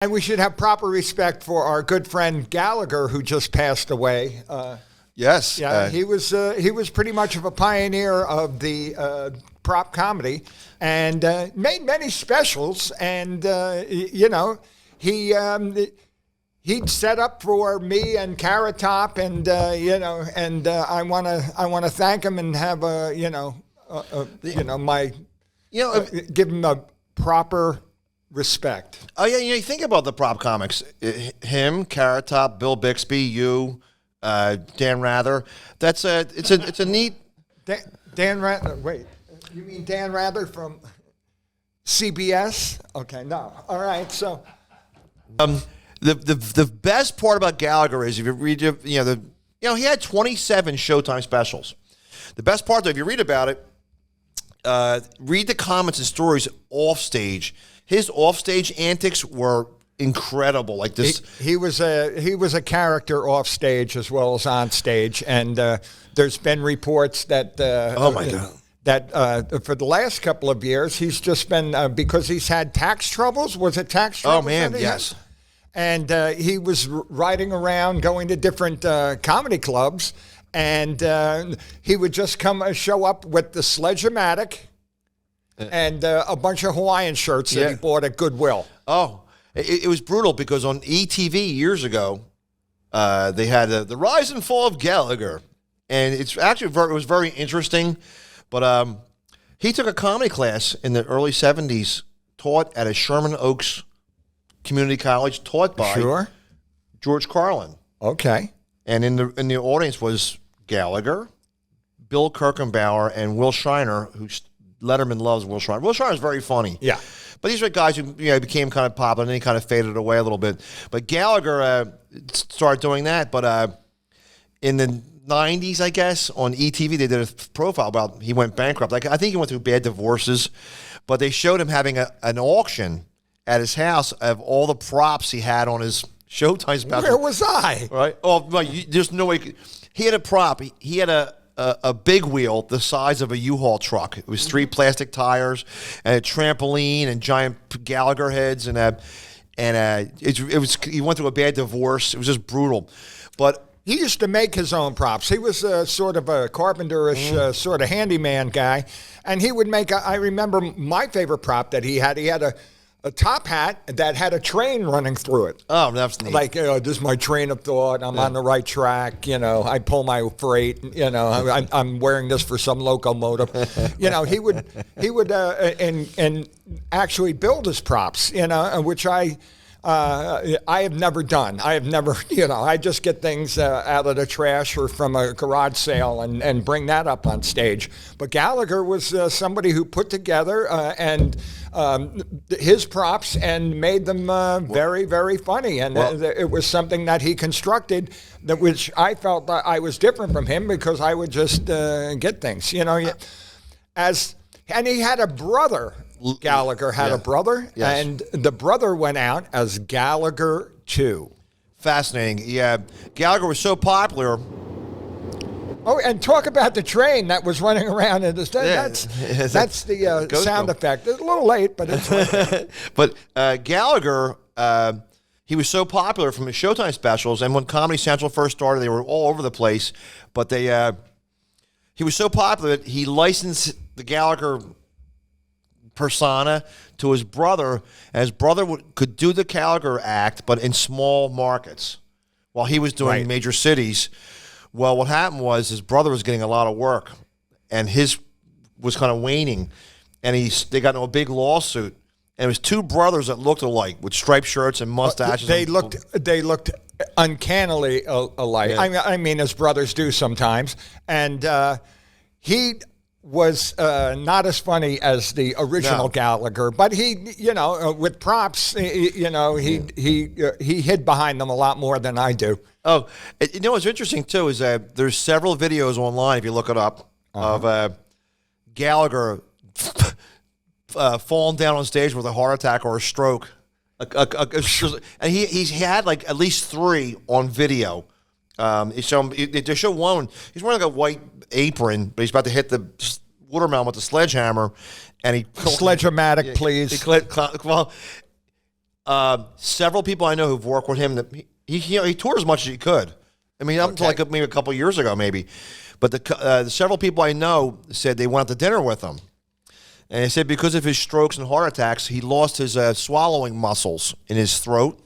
And we should have proper respect for our good friend Gallagher, who just passed away. Yes. He was pretty much of a pioneer of the prop comedy, and made many specials. And he'd set up for me and Carrot Top, and I want to thank him and have give him a proper respect. Oh yeah, you think about the prop comics. Him, Carrot Top, Bill Bixby, you, Dan Rather. It's a neat. Dan Rather. Wait, you mean Dan Rather from CBS? Okay, no. All right, so. The best part about Gallagher is if you read he had 27 Showtime specials. The best part, though, if you read about it, read the comments and stories off stage. His offstage antics were incredible. Like this, he was a character off stage as well as on stage, and there's been reports that oh my God, that for the last couple of years he's just been because he's had tax troubles. Was it tax troubles? Oh man, yes. And he was riding around, going to different comedy clubs, and he would just show up with the Sledge-O-Matic and a bunch of Hawaiian shirts that he bought at Goodwill. Oh, it was brutal because on ETV years ago, they had the rise and fall of Gallagher, and it was very interesting. But he took a comedy class in the early '70s, taught at a Sherman Oaks Community College, taught by George Carlin. Okay, and in the audience was Gallagher, Bill Kirkenbauer, and Will Shiner, who Letterman loves. Will Shiner. Will Shiner is very funny. Yeah. But these are guys who became kind of popular, and then he kind of faded away a little bit. But Gallagher started doing that. But in the 90s, I guess, on ETV, they did a profile about he went bankrupt. Like I think he went through bad divorces. But they showed him having an auction at his house of all the props he had on his Showtime special. Where was I? Right? Oh, there's no way. He had a prop. He had a big wheel the size of a U-Haul truck. It was 3 plastic tires and a trampoline and giant Gallagher heads and it was. He went through a bad divorce. It was just brutal, but. He used to make his own props. He was sort of a carpenterish sort of handyman guy, and he would make. I remember my favorite prop that he had. He had a top hat that had a train running through it. Oh, that's neat. Like, this is my train of thought. I'm on the right track. I pull my freight. I'm wearing this for some locomotive. He would and actually build his props. Which I have never done. I have never, I just get things out of the trash or from a garage sale and bring that up on stage. But Gallagher was somebody who put together his props and made them very, very funny. And it was something that he constructed, which I felt that I was different from him because I would just get things, and he had a brother. Gallagher had a brother, and the brother went out as Gallagher 2. Fascinating. Yeah, Gallagher was so popular. Oh, and talk about the train that was running around in the that's the sound effect. It's a little late, but it's But Gallagher, he was so popular from his Showtime specials, and when Comedy Central first started, they were all over the place. But he was so popular that he licensed the Gallagher persona to his brother, and his brother could do the Gallagher act, but in small markets, while he was doing major cities. Well, what happened was his brother was getting a lot of work, and his was kind of waning, and they got into a big lawsuit, and it was 2 brothers that looked alike with striped shirts and mustaches. They looked uncannily alike. Yeah. I mean, as brothers do sometimes, and he was not as funny as the original Gallagher, but he, with props, he hid behind them a lot more than I do. Oh, what's interesting too is that there's several videos online if you look it up of Gallagher falling down on stage with a heart attack or a stroke, and he had like at least 3 on video. They show one. He's wearing like a white apron, but he's about to hit the watermelon with the sledgehammer, and he Sledge-O-Matic, please. Several people I know who've worked with him, that he toured as much as he could. I mean, up until like maybe a couple of years ago, maybe. But the several people I know said they went to dinner with him. And they said because of his strokes and heart attacks, he lost his swallowing muscles in his throat.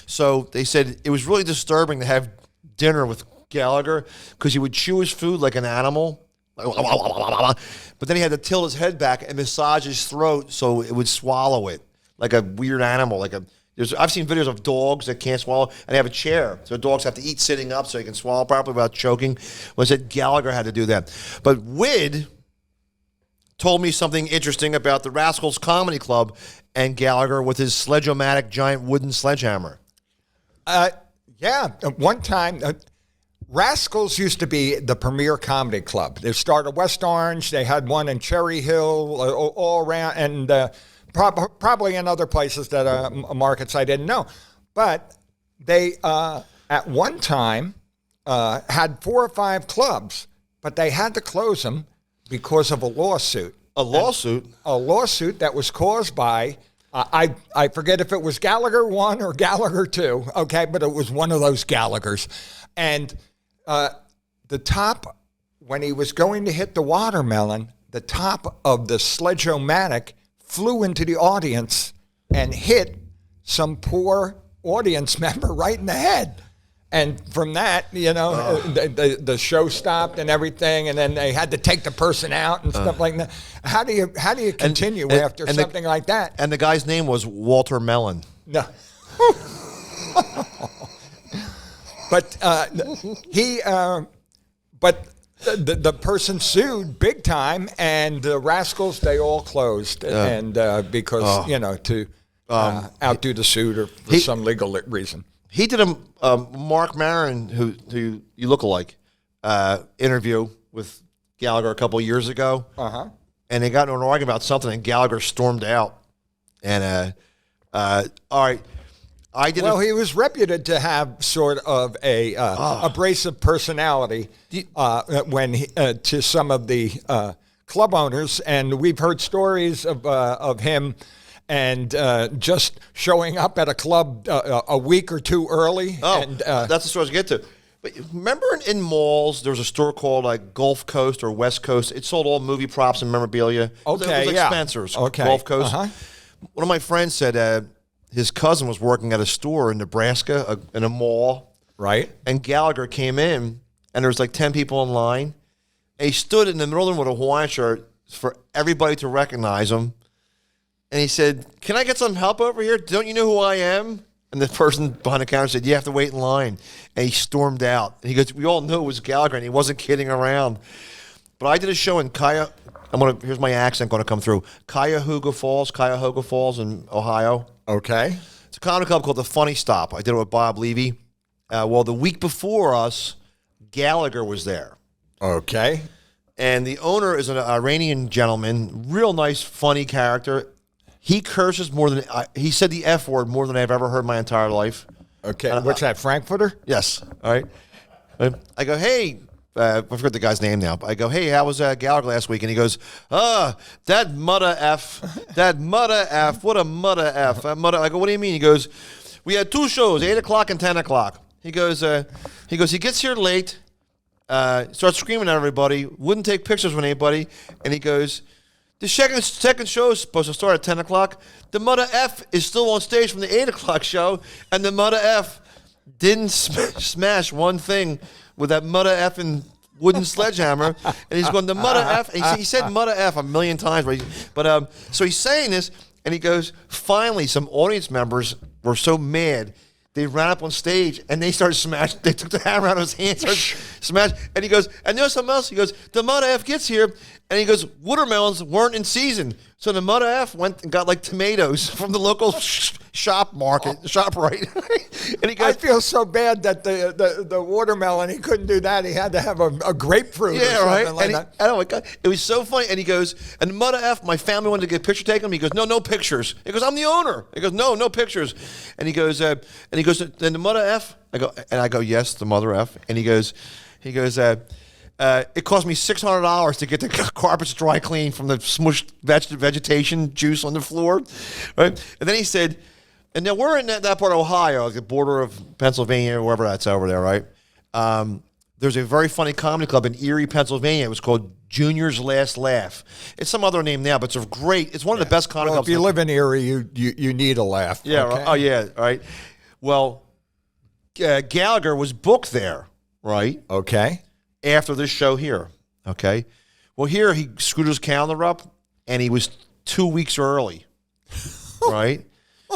So they said it was really disturbing to have dinner with Gallagher because he would chew his food like an animal. But then he had to tilt his head back and massage his throat so it would swallow it like a weird animal. I've seen videos of dogs that can't swallow, and they have a chair. So dogs have to eat sitting up so they can swallow properly without choking. Well, I said Gallagher had to do that. But Wid told me something interesting about the Rascals Comedy Club and Gallagher with his Sledge-O-Matic giant wooden sledgehammer. One time, Rascals used to be the premier comedy club. They started West Orange. They had one in Cherry Hill, all around, and probably in other places that markets I didn't know. But they, at one time, had 4 or 5 clubs, but they had to close them because of a lawsuit. A lawsuit? A lawsuit that was caused by, I forget if it was Gallagher 1 or Gallagher 2, okay, but it was one of those Gallaghers. And the top, when he was going to hit the watermelon, the top of the Sledge-O-Matic flew into the audience and hit some poor audience member right in the head. And from that, the show stopped and everything, and then they had to take the person out and stuff like that. How do you continue after something like that? And the guy's name was Walter Mellon. No. But the person sued big time, and the Rascals, they all closed, and because to outdo the suit or for some legal reason. He did a Mark Maron, who you look alike, interview with Gallagher a couple of years ago, and they got into an argument about something, and Gallagher stormed out. And all right. He was reputed to have sort of a abrasive personality when to some of the club owners, and we've heard stories of him and just showing up at a club a week or two early. That's the story to get to. But remember in malls, there was a store called like Gulf Coast or West Coast. It sold all movie props and memorabilia. Okay, it was like Spencer's. Okay. Gulf Coast. One of my friends said his cousin was working at a store in Nebraska, in a mall. Right. And Gallagher came in, and there was like 10 people in line. And he stood in the middle of them with a Hawaiian shirt for everybody to recognize him. And he said, "Can I get some help over here? Don't you know who I am?" And the person behind the counter said, "You have to wait in line." And he stormed out. And he goes, "We all knew it was Gallagher, and he wasn't kidding around." But I did a show in here's my accent going to come through. Cuyahoga Falls in Ohio. Okay. It's a comedy club called The Funny Stop. I did it with Bob Levy. The week before us, Gallagher was there. Okay. And the owner is an Iranian gentleman, real nice, funny character. He curses more than he said the F word more than I've ever heard in my entire life. Okay, what's that, Frankfurter? Yes. All right. I go, "Hey," I forget the guy's name now. I go, "Hey, how was Gallagher last week?" And he goes, "That mudda F, what a mudda F." I go, "What do you mean?" He goes, "We had 2 shows, 8 o'clock and 10 o'clock." He goes, he gets here late, starts screaming at everybody, wouldn't take pictures with anybody, and he goes, "The second show is supposed to start at 10 o'clock. The mother F is still on stage from the 8 o'clock show, and the mother F didn't smash one thing with that mother F and wooden sledgehammer." And he's going, "The mother F." And he said mother F a million times. But so he's saying this, and he goes, finally, some audience members were so mad, they ran up on stage and they started smashing. They took the hammer out of his hand, started smashing. And he goes, "And there's something else." He goes, "The mother F gets here," and he goes, "Watermelons weren't in season." So the mother F went and got like tomatoes from the local shop right? And he goes, "I feel so bad that the watermelon, he couldn't do that. He had to have a grapefruit or something like that." Oh my God, it was so funny. And he goes, "And the mother F, my family wanted to get a picture taken." He goes, "No pictures." He goes, "I'm the owner." He goes, "No pictures." And he goes, "And the mother F?" I go, "Yes, the mother F." And he goes, "It cost me $600 to get the carpets dry clean from the smushed vegetation juice on the floor." Right? And then he said, And now we're in that part of Ohio, like the border of Pennsylvania, or wherever that's over there, right? There's a very funny comedy club in Erie, Pennsylvania. It was called Junior's Last Laugh. It's some other name now, but it's one of the best comedy Well, clubs. if you live in Erie, you need a laugh. Yeah. okay? Right. Oh, yeah. Right. Well, Gallagher was booked there, right? Okay. After this show here. Okay. Well, here he screwed his calendar up, and he was 2 weeks early, right?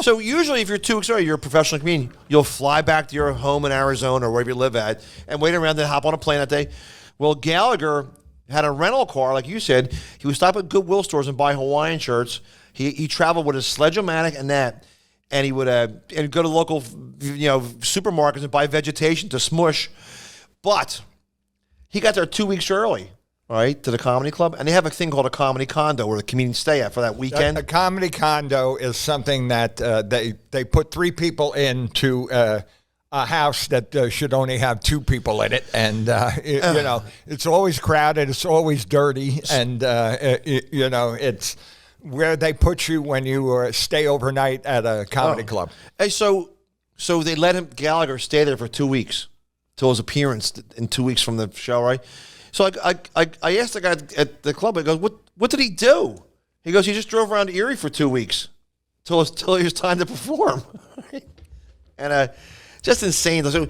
So usually if you're 2 weeks early, you're a professional comedian. You'll fly back to your home in Arizona or wherever you live at and wait around, then hop on a plane that day. Well, Gallagher had a rental car, like you said. He would stop at Goodwill stores and buy Hawaiian shirts. He traveled with his Sledge-O-Matic and that, and he would and go to local supermarkets and buy vegetation to smush. But he got there 2 weeks early, right, to the comedy club, and they have a thing called a comedy condo where the comedians stay at for that weekend. A comedy condo is something that they put 3 people into a house that should only have 2 people in it, and it's always crowded, it's always dirty, and it's where they put you when you stay overnight at a comedy club. Hey, so they let Gallagher stay there for 2 weeks till his appearance in 2 weeks from the show, right? So I asked the guy at the club, I go, what did he do? He goes, he just drove around Erie for 2 weeks till it was time to perform. And just insane. So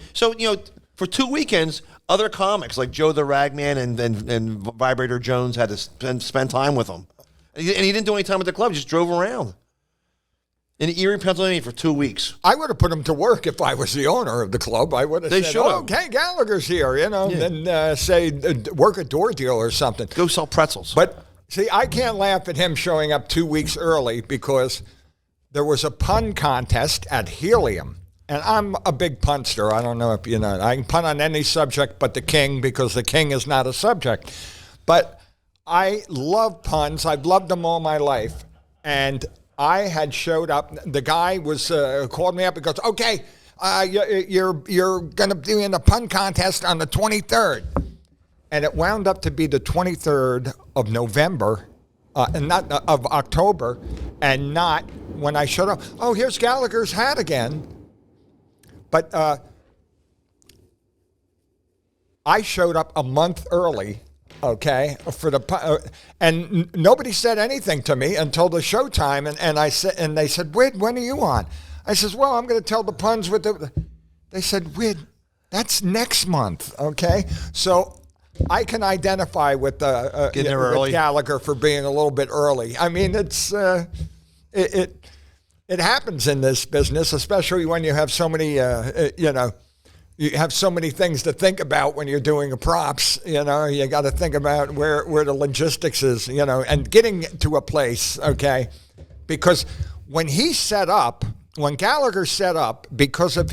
for 2 weekends, other comics like Joe the Ragman and Vibrator Jones had to spend time with him. And he didn't do any time at the club, he just drove around in Erie, Pennsylvania for 2 weeks. I would have put him to work if I was the owner of the club. I would have They said, should have. okay, Gallagher's here, and say, work a door deal or something. Go sell pretzels. But, see, I can't laugh at him showing up 2 weeks early because there was a pun contest at Helium. And I'm a big punster. I don't know if you know. I can pun on any subject but the king because the king is not a subject. But I love puns. I've loved them all my life. And I had showed up. The guy was called me up and goes, okay, you're going to be in a pun contest on the 23rd. And it wound up to be the 23rd of November, and not of October, and not when I showed up. Oh, here's Gallagher's hat again. But I showed up a month early, okay, for the and nobody said anything to me until the showtime, and I said, and they said, Wid, when are you on? I says, well, I'm going to tell the puns with the. They said, Wid, that's next month, okay, so. I can identify with Getting there early. Gallagher for being a little bit early. I mean, it's it happens in this business, especially when you have so many you have so many things to think about when you're doing a props. You got to think about where the logistics is. And getting to a place, okay, because when Gallagher set up, because of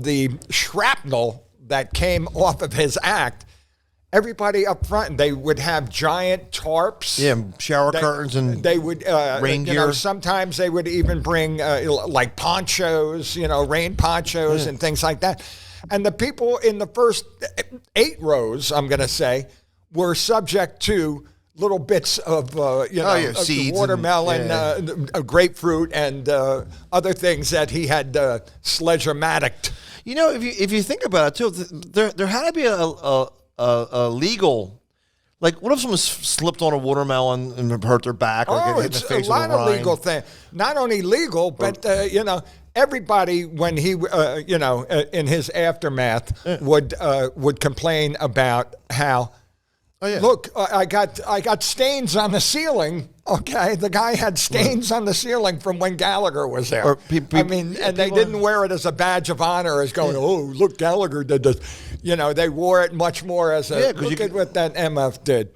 the shrapnel that came off of his act, everybody up front, they would have giant tarps. Yeah, shower curtains and they would rain gear. Sometimes they would even bring like ponchos, rain ponchos and things like that. And the people in the first 8 rows, I'm going to say, were subject to little bits of of seeds watermelon, grapefruit, and other things that he had Sledge-O-Matic. If you think about it too, there had to be a legal, like, what if someone slipped on a watermelon and hurt their back or get hit in the face it's a lot with a of rind? legal thing. Not only legal, but everybody when he in his aftermath would complain about how. Oh, yeah. Look, I got stains on the ceiling. Okay, the guy had stains on the ceiling from when Gallagher was there. They didn't wear it as a badge of honor, as going, oh, look, Gallagher did this. They wore it much more as a look at what that MF did.